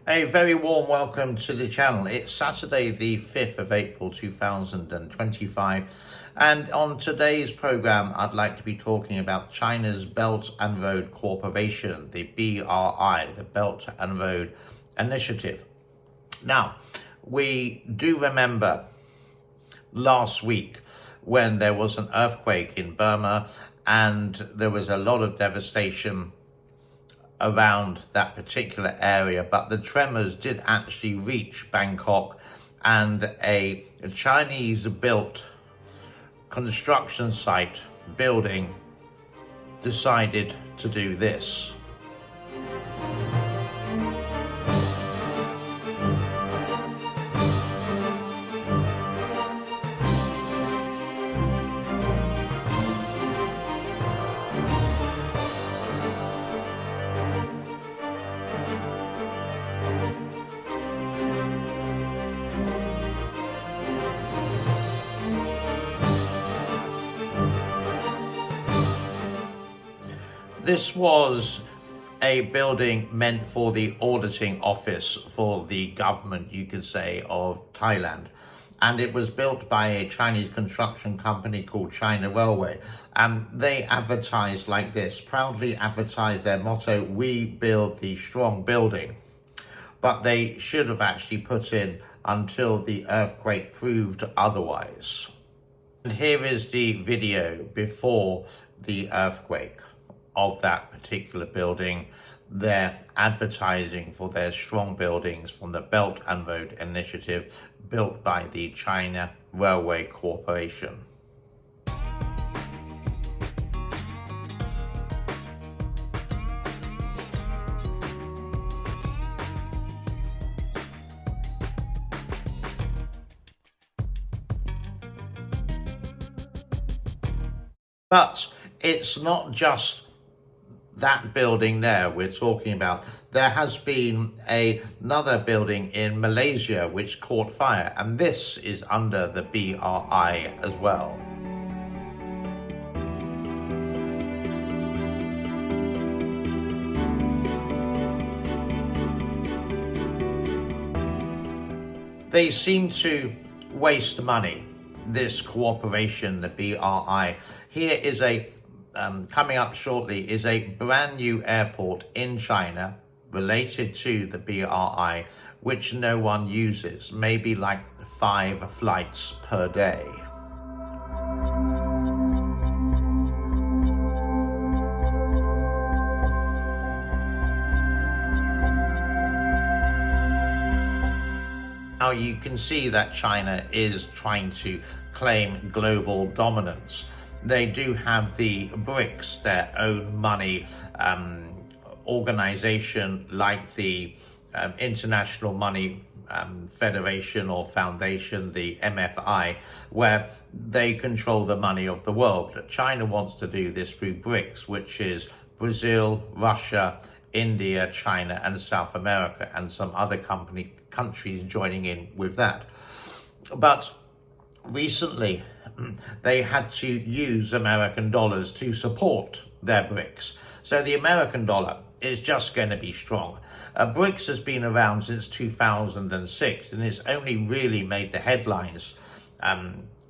A very warm welcome to the channel. It's Saturday the 5th of April 2025, and on today's program I'd like to be talking about China's Belt and Road Corporation, the BRI, the Belt and Road Initiative. Now, we do remember last week when there was an earthquake in Burma and there was a lot of devastation around that particular area, but the tremors did actually reach Bangkok, and a Chinese built construction site building decided to do this. This was a building meant for the auditing office for the government, you could say, of Thailand. And it was built by a Chinese construction company called China Railway. And they advertised like this, proudly advertised their motto, "We build the strong building." But they should have actually put in "until the earthquake proved otherwise." And here is the video before the earthquake of that particular building. They're advertising for their strong buildings from the Belt and Road Initiative built by the China Railway Corporation. But it's not just that building there we're talking about. There has been another building in Malaysia which caught fire, and this is under the BRI as well. They seem to waste money, this cooperation, the BRI. Here is coming up shortly is a brand new airport in China related to the BRI, which no one uses, maybe like 5 flights per day. Now you can see that China is trying to claim global dominance. They do have the BRICS, their own money organization, like the International Money Federation or Foundation, the MFI, where they control the money of the world. But China wants to do this through BRICS, which is Brazil, Russia, India, China, and South America, and some other countries joining in with that. But recently, they had to use American dollars to support their BRICS. So the American dollar is just going to be strong. BRICS has been around since 2006, and it's only really made the headlines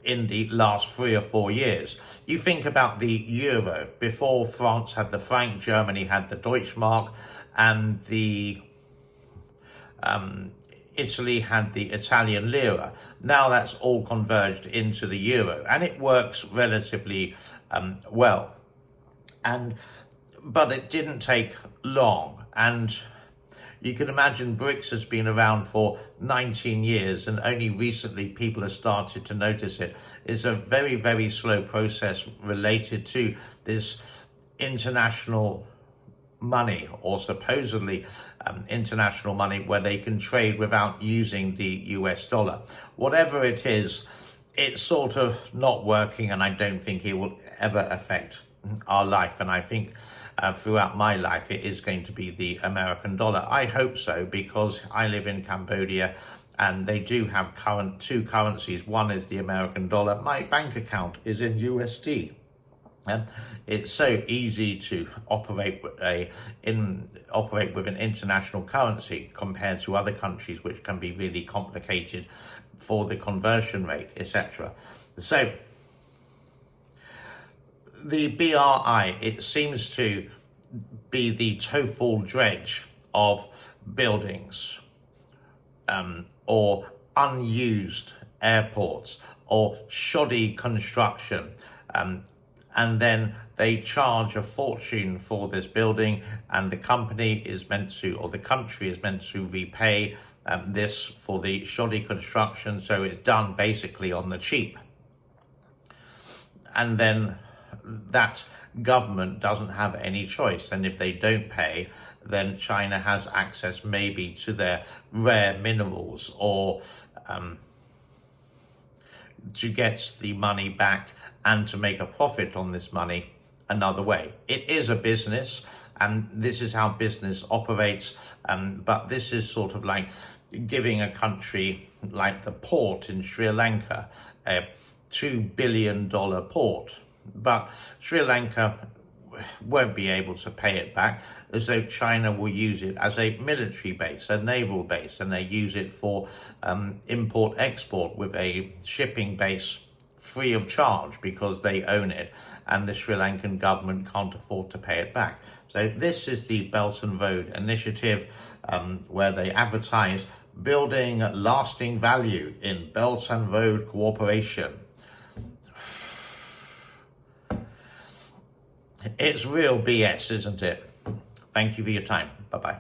in the last 3 or 4 years. You think about the euro. Before, France had the franc, Germany had the Deutschmark, and Italy had the Italian lira. Now that's all converged into the euro, and it works relatively well. But it didn't take long, and you can imagine BRICS has been around for 19 years, and only recently people have started to notice it. It's a very, very slow process related to this international money, or supposedly international money, where they can trade without using the US dollar. Whatever it is, it's sort of not working, and I don't think it will ever affect our life. And I think throughout my life it is going to be the American dollar. I hope so, because I live in Cambodia and they do have two currencies. One is the American dollar. My bank account is in USD. It's so easy to operate with an international currency compared to other countries, which can be really complicated for the conversion rate, etc. So the BRI, it seems to be the total dredge of buildings, or unused airports, or shoddy construction, and then they charge a fortune for this building, and the company is meant to, or the country is meant to repay this for the shoddy construction, so it's done basically on the cheap. And then that government doesn't have any choice, and if they don't pay, then China has access maybe to their rare minerals, or to get the money back and to make a profit on this money another way. It is a business, and this is how business operates, but this is sort of like giving a country like the port in Sri Lanka a $2 billion port, but Sri Lanka won't be able to pay it back, as though China will use it as a military base, a naval base, and they use it for import-export with a shipping base free of charge because they own it, and the Sri Lankan government can't afford to pay it back. So this is the Belt and Road Initiative, where they advertise building lasting value in Belt and Road cooperation. It's real BS, isn't it? Thank you for your time. Bye-bye.